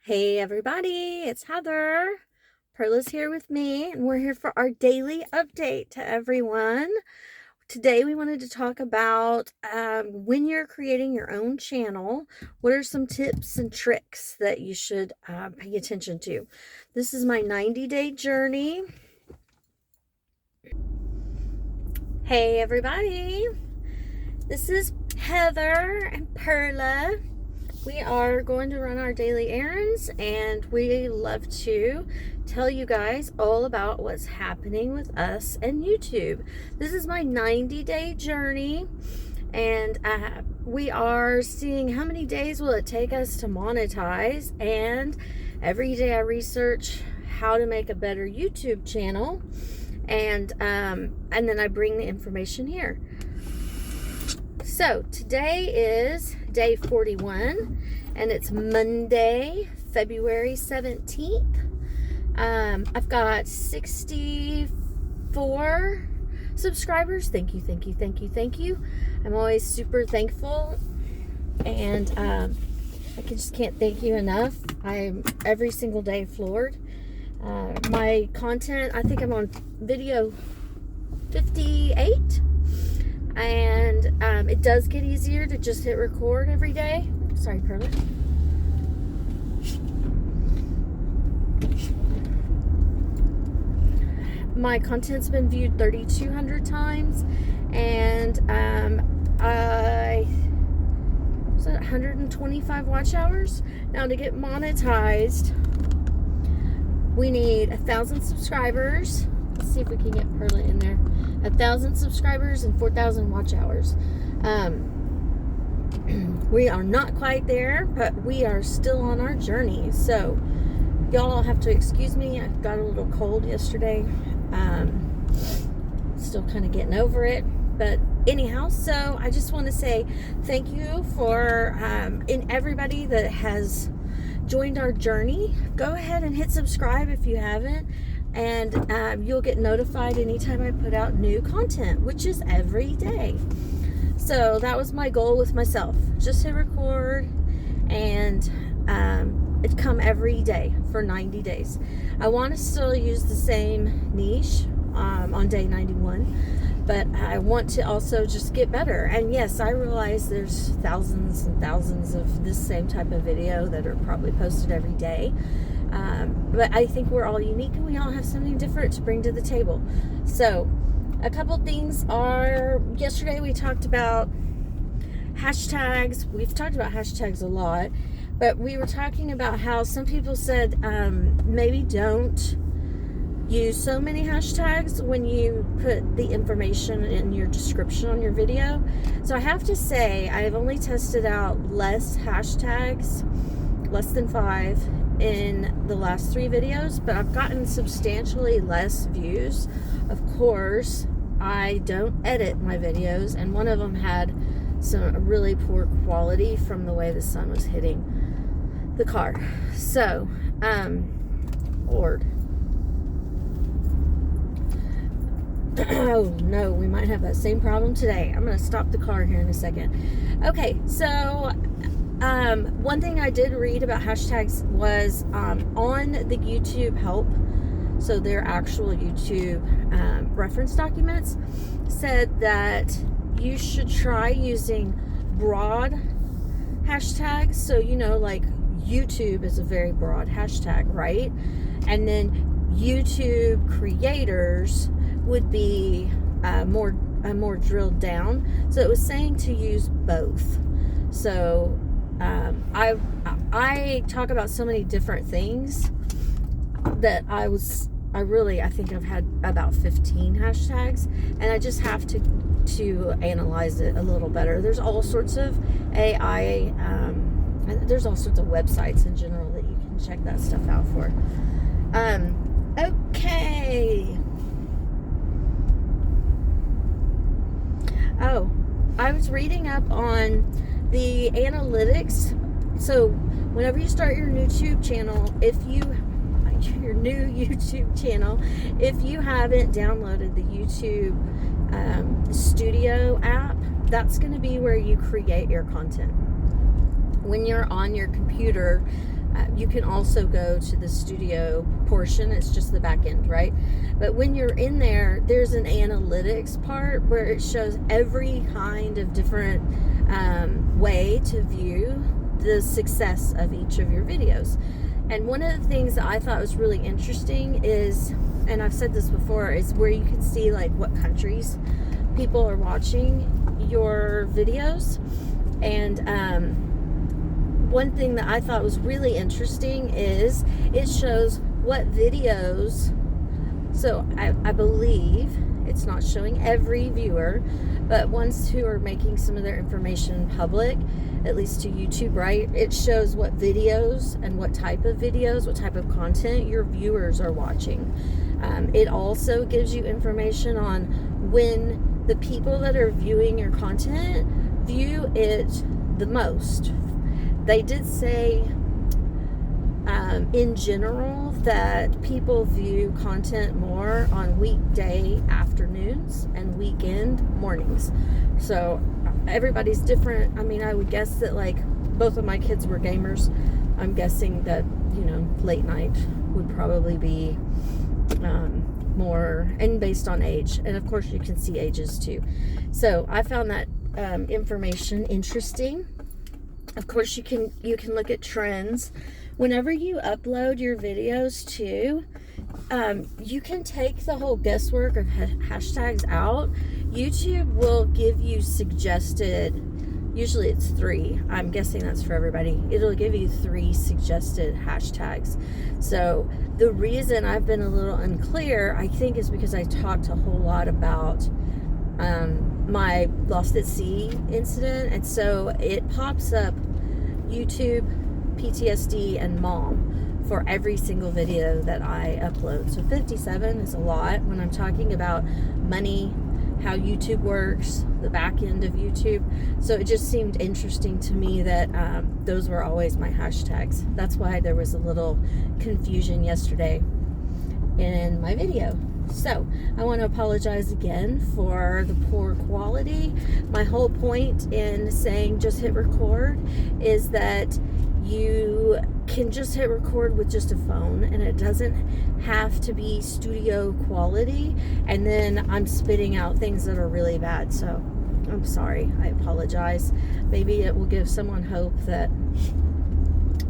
Hey everybody, it's Heather. Perla's here with me, and we're here for our daily update to everyone. Today we wanted to talk about when you're creating your own channel, what are some tips and tricks that you should pay attention to. This is my 90-day journey. Hey everybody, this is Heather and Perla. We are going to run our daily errands, and we love to tell you guys all about what's happening with us and YouTube. This is my 90-day journey, and we are seeing how many days will it take us to monetize, and every day I research how to make a better YouTube channel, and then I bring the information here. So today is day 41, and it's Monday, February 17th. I've got 64 subscribers. Thank you, thank you, thank you, thank you. I'm always super thankful, and I just can't thank you enough. I'm every single day floored. My content, I think I'm on video 58. And it does get easier to just hit record every day. Sorry, Perla. My content's been viewed 3,200 times, and I was at 125 watch hours. Now, to get monetized, we need 1,000 subscribers. Let's see if we can get Perla in there. 1,000 subscribers and 4,000 watch hours. We are not quite there, but we are still on our journey. So y'all have to excuse me. I got a little cold yesterday. Still kind of getting over it. But anyhow, so I just want to say thank you for and everybody that has joined our journey. Go ahead and hit subscribe if you haven't. And you'll get notified anytime I put out new content, which is every day. So that was my goal with myself. Just hit record, and it come every day for 90 days. I want to still use the same niche on day 91, but I want to also just get better. And yes, I realize there's thousands and thousands of this same type of video that are probably posted every day. But I think we're all unique, and we all have something different to bring to the table. So a couple things are, yesterday we talked about hashtags. We've talked about hashtags a lot, but we were talking about how some people said maybe don't use so many hashtags when you put the information in your description on your video. So I have to say, I've only tested out less hashtags, less than 5 in the last 3 videos, but I've gotten substantially less views. Of course, I don't edit my videos, and one of them had some really poor quality from the way the sun was hitting the car. So, Lord. Oh no, we might have that same problem today. I'm going to stop the car here in a second. Okay, so one thing I did read about hashtags was on the YouTube help, so their actual YouTube reference documents said that you should try using broad hashtags. So, like YouTube is a very broad hashtag, right? And then YouTube creators would be more drilled down. So it was saying to use both. So I talk about so many different things that I think I've had about 15 hashtags, and I just have to analyze it a little better. There's all sorts of AI, there's all sorts of websites in general that you can check that stuff out for. Okay. Oh, I was reading up on the analytics. So whenever you start your YouTube channel, if you haven't downloaded the YouTube Studio app, that's going to be where you create your content. When you're on your computer, You can also go to the studio portion. It's just the back end, right? But when you're in there, there's an analytics part where it shows every kind of different way to view the success of each of your videos. And one of the things that I thought was really interesting is, and I've said this before, is where you can see like what countries people are watching your videos. And one thing that I thought was really interesting is it shows what videos, so I believe it's not showing every viewer, but ones who are making some of their information public, at least to YouTube, right? It shows what videos and what type of videos, what type of content your viewers are watching. It also gives you information on when the people that are viewing your content view it the most. They did say in general that people view content more on weekday afternoons and weekend mornings. So everybody's different. I mean, I would guess that like both of my kids were gamers. I'm guessing that, you know, late night would probably be more, and based on age. And of course you can see ages too. So I found that information interesting. Of course you can look at trends. Whenever you upload your videos too, you can take the whole guesswork of hashtags out. YouTube will give you suggested, usually it's 3. I'm guessing that's for everybody. It'll give you 3 suggested hashtags. So the reason I've been a little unclear, I think, is because I talked a whole lot about my Lost at Sea incident. And so it pops up YouTube, PTSD, and Mom for every single video that I upload. So 57 is a lot when I'm talking about money, how YouTube works, the back end of YouTube. So it just seemed interesting to me that those were always my hashtags. That's why there was a little confusion yesterday in my video. So I want to apologize again for the poor quality. My whole point in saying just hit record is that you can just hit record with just a phone, and it doesn't have to be studio quality. And then I'm spitting out things that are really bad. So I'm sorry. I apologize. Maybe it will give someone hope that,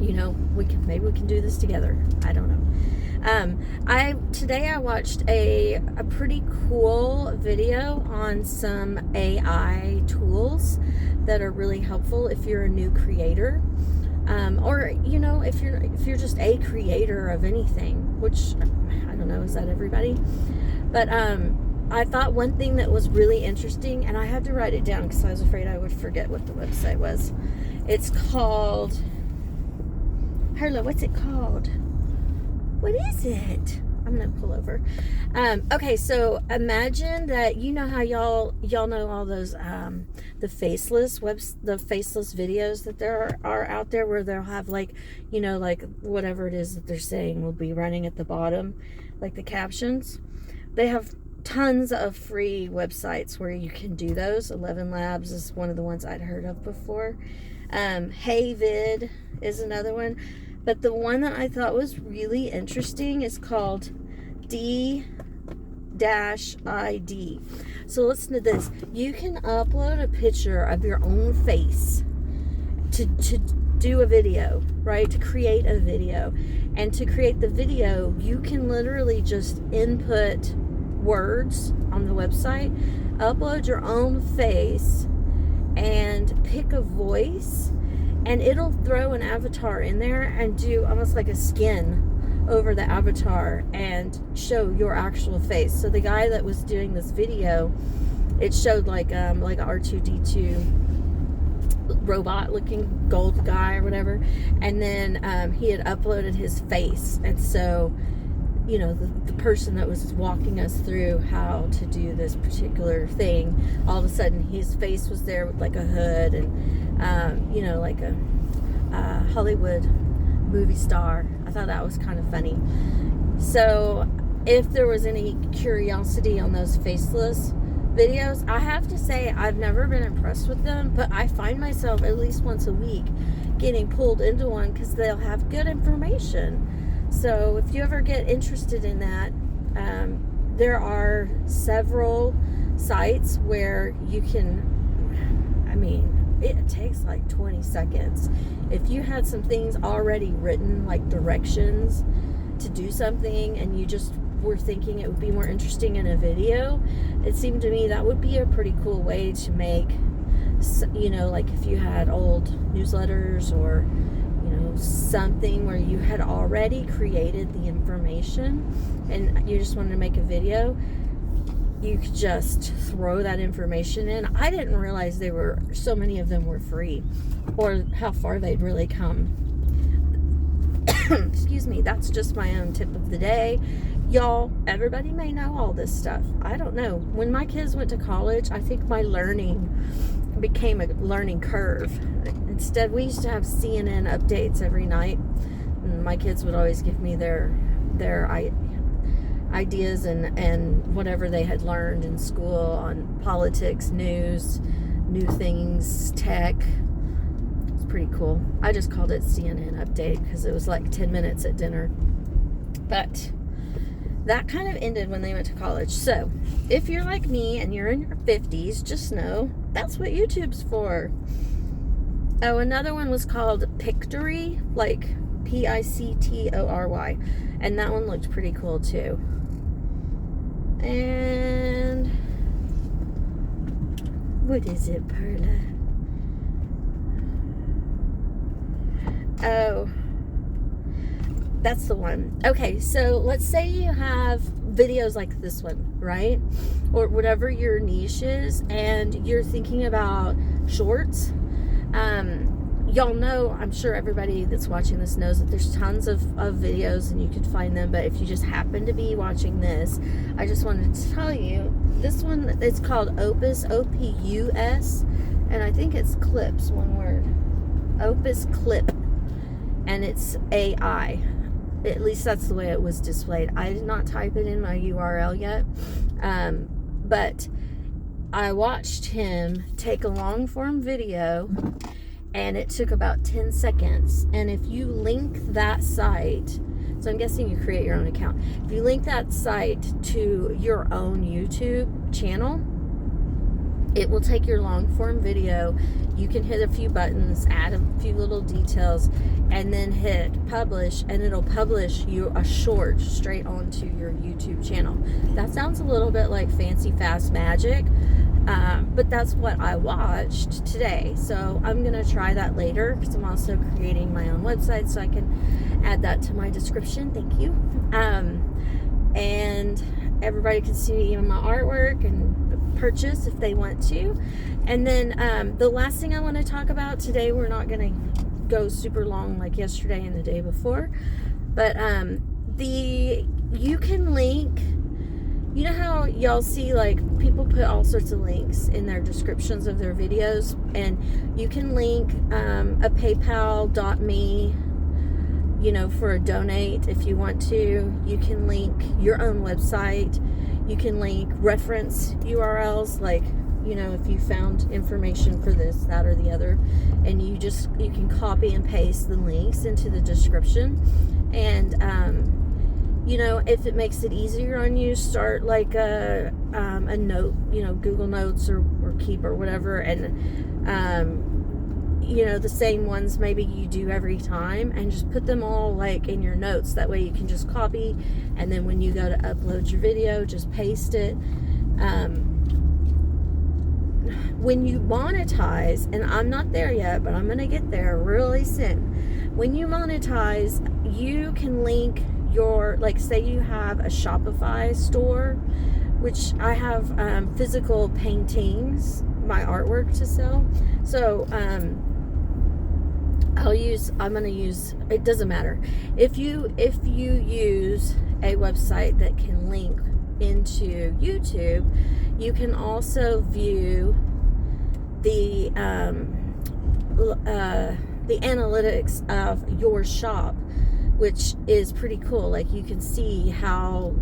you know, maybe we can do this together. I don't know. Today I watched a pretty cool video on some AI tools that are really helpful if you're a new creator, or you know, if you're just a creator of anything, which I don't know, is that everybody? But I thought one thing that was really interesting, and I had to write it down because I was afraid I would forget what the website was. It's called, Harlow, what's it called? What is it? I'm gonna pull over. Okay, so imagine that, you know how y'all know all those the faceless videos that there are out there, where they'll have, like, you know, like whatever it is that they're saying will be running at the bottom, like the captions. They have tons of free websites where you can do those. 11 Labs is one of the ones I'd heard of before. HeyVid is another one. But the one that I thought was really interesting is called D-ID. So listen to this. You can upload a picture of your own face to do a video, right? To create a video. And to create the video, you can literally just input words on the website, upload your own face, and pick a voice, and it'll throw an avatar in there and do almost like a skin over the avatar and show your actual face. So the guy that was doing this video, it showed like a R2-D2 robot looking gold guy or whatever, and then he had uploaded his face. And so, you know, the person that was walking us through how to do this particular thing, all of a sudden his face was there with like a hood and, you know, like a Hollywood movie star. I thought that was kind of funny. So if there was any curiosity on those faceless videos, I have to say I've never been impressed with them, but I find myself at least once a week getting pulled into one because they'll have good information. So if you ever get interested in that, there are several sites where you can, I mean, it takes like 20 seconds. If you had some things already written, like directions to do something, and you just were thinking it would be more interesting in a video, it seemed to me that would be a pretty cool way to make, you know, like if you had old newsletters or, you know, something where you had already created the information and you just wanted to make a video, you could just throw that information in. I didn't realize so many of them were free, or how far they'd really come. Excuse me, that's just my own tip of the day. Y'all, everybody may know all this stuff. I don't know. When my kids went to college, I think my learning became a learning curve. Instead, we used to have CNN updates every night. And my kids would always give me their ideas and whatever they had learned in school on politics, news, new things, tech. It's pretty cool. I just called it CNN update because it was like 10 minutes at dinner. But that kind of ended when they went to college. So if you're like me and you're in your 50s, just know that's what YouTube's for. Oh, another one was called Pictory, like Pictory, and that one looked pretty cool too. And what is it, Perla? Oh, that's the one. Okay, so let's say you have videos like this one, right? Or whatever your niche is, and you're thinking about shorts. Y'all know, I'm sure everybody that's watching this knows that there's tons of videos and you can find them, but if you just happen to be watching this, I just wanted to tell you, this one, it's called Opus, O-P-U-S, and I think it's clips, one word. Opus Clip, and it's AI. At least that's the way it was displayed. I did not type it in my URL yet, but I watched him take a long form video, and it took about 10 seconds. And if you link that site, so I'm guessing you create your own account. If you link that site to your own YouTube channel, it will take your long form video. You can hit a few buttons, add a few little details, and then hit publish, and it'll publish you a short straight onto your YouTube channel. That sounds a little bit like fancy fast magic, but that's what I watched today. So I'm gonna try that later because I'm also creating my own website, so I can add that to my description. Thank you. And everybody can see my artwork and purchase if they want to. And then the last thing I want to talk about today, we're not going to go super long like yesterday and the day before, but you can link, you know how y'all see like people put all sorts of links in their descriptions of their videos, and you can link a paypal.me, you know, for a donate if you want to. You can link your own website. You can link reference URLs, like, you know, if you found information for this, that, or the other, and you can copy and paste the links into the description. And you know, if it makes it easier on you, start like a note, you know, Google Notes or Keep or whatever, and you know, the same ones maybe you do every time, and just put them all like in your notes. That way you can just copy, and then when you go to upload your video, just paste it. When you monetize, and I'm not there yet, but I'm gonna get there really soon. When you monetize, you can link your, like, say you have a Shopify store, which I have physical paintings, my artwork to sell. So I'm gonna use, it doesn't matter. If you use a website that can link into YouTube, you can also view the analytics of your shop, which is pretty cool. Like, you can see how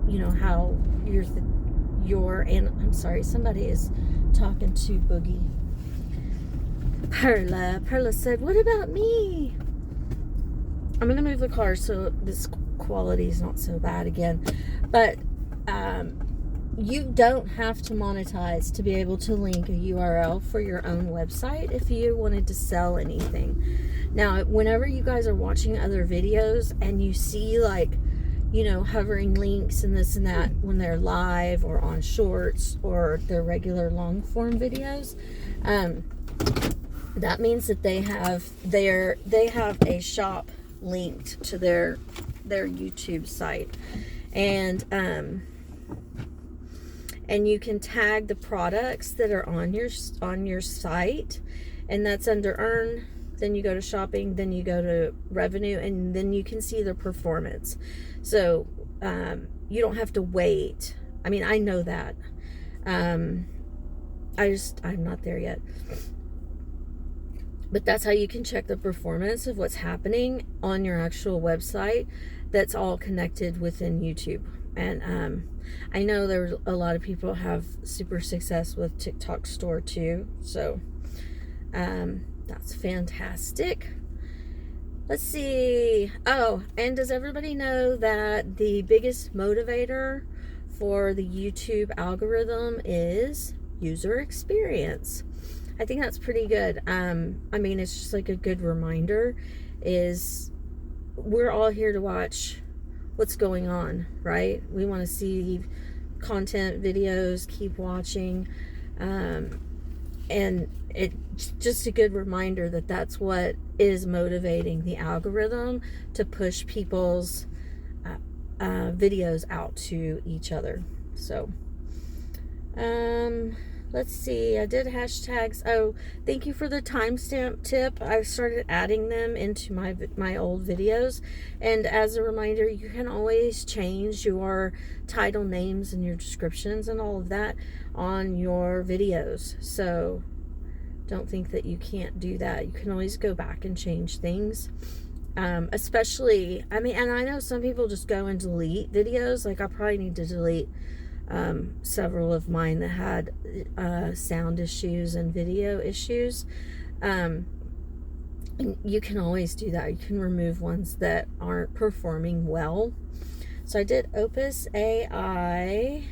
you know, how and I'm sorry, somebody is talking to Boogie. Perla said, what about me? I'm going to move the car so this quality is not so bad again. But you don't have to monetize to be able to link a URL for your own website if you wanted to sell anything. Now, whenever you guys are watching other videos and you see like, you know, hovering links and this and that when they're live or on shorts or their regular long form videos, that means that they have a shop linked to their YouTube site, and you can tag the products that are on your site, and that's under earn. Then you go to shopping, then you go to revenue, and then you can see the performance. So you don't have to wait. I mean, I know that. I'm not there yet. But that's how you can check the performance of what's happening on your actual website that's all connected within YouTube. And I know there's a lot of people have super success with TikTok store too. So that's fantastic. Let's see. Oh, and does everybody know that the biggest motivator for the YouTube algorithm is user experience? I think that's pretty good. I mean, it's just like a good reminder is we're all here to watch what's going on, right? We want to see content, videos, keep watching. And it's just a good reminder that that's what is motivating the algorithm to push people's videos out to each other. So, let's see. I did hashtags. Oh, thank you for the timestamp tip. I've started adding them into my old videos. And as a reminder, you can always change your title names and your descriptions and all of that on your videos. So don't think that you can't do that. You can always go back and change things. Especially, I mean, and I know some people just go and delete videos. Like I probably need to delete several of mine that had sound issues and video issues. And you can always do that. You can remove ones that aren't performing well. So I did Opus AI.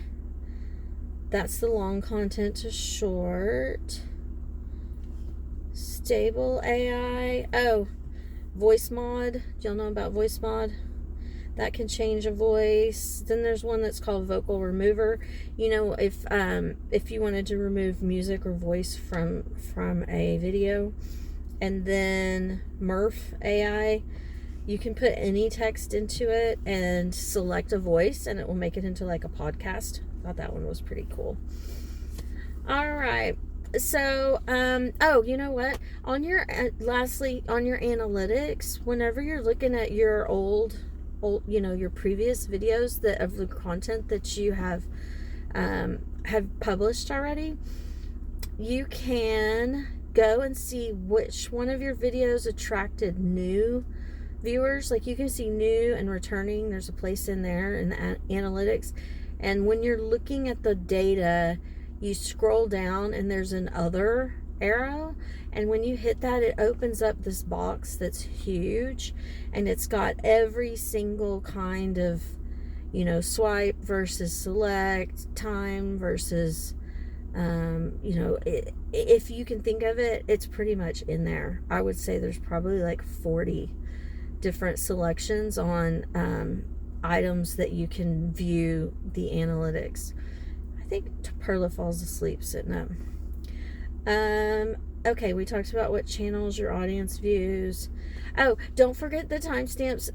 That's the long content to short. Stable AI. Oh, voice mod. Do y'all know about voice mod? That can change a voice. Then there's one that's called vocal remover. You know, if you wanted to remove music or voice from a video. And then Murph AI, you can put any text into it and select a voice and it will make it into like a podcast. I thought that one was pretty cool. All right. So, oh, you know what? Lastly, on your analytics, whenever you're looking at your old, you know, your previous videos of the content that you have published already, you can go and see which one of your videos attracted new viewers. Like you can see new and returning. There's a place in there in the analytics. And when you're looking at the data, you scroll down and there's an other arrow, and when you hit that, it opens up this box that's huge, and it's got every single kind of, you know, swipe versus select, time versus you know, if you can think of it, it's pretty much in there. I would say there's probably like 40 different selections on items that you can view the analytics. I think Perla falls asleep sitting up. Okay, we talked about what channels your audience views. Oh, don't forget the timestamps.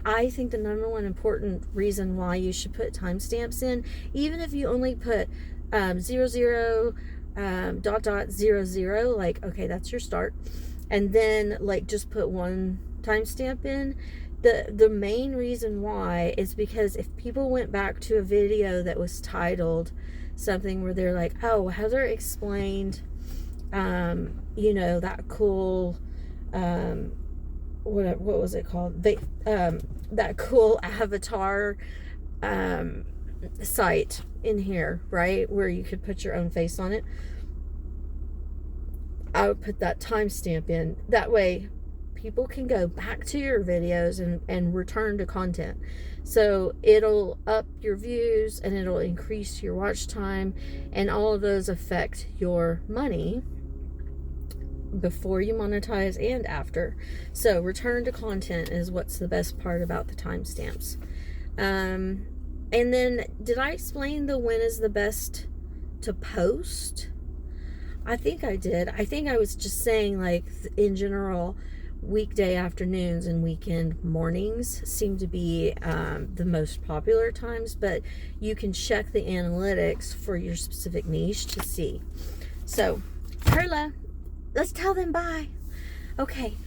I think the number one important reason why you should put timestamps in, even if you only put 00 .00, like, okay, that's your start, and then like just put one timestamp in. The main reason why is because if people went back to a video that was titled something where they're like, oh, Heather explained you know, that cool what was it called, that cool avatar site in here, right, where you could put your own face on it. I would put that timestamp in. That way people can go back to your videos and return to content. So it'll up your views and it'll increase your watch time, and all of those affect your money before you monetize and after. So return to content is what's the best part about the timestamps. And then, did I explain the when is the best to post? I think I did. I think I was just saying, like, in general, weekday afternoons and weekend mornings seem to be the most popular times, but you can check the analytics for your specific niche to see. So, Perla, let's tell them bye. Okay.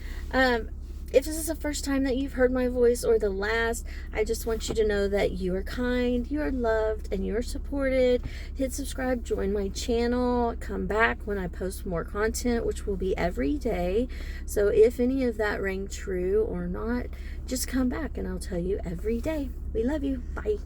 If this is the first time that you've heard my voice or the last, I just want you to know that you are kind, you are loved, and you are supported. Hit subscribe, join my channel, come back when I post more content, which will be every day. So if any of that rang true or not, just come back and I'll tell you every day. We love you. Bye.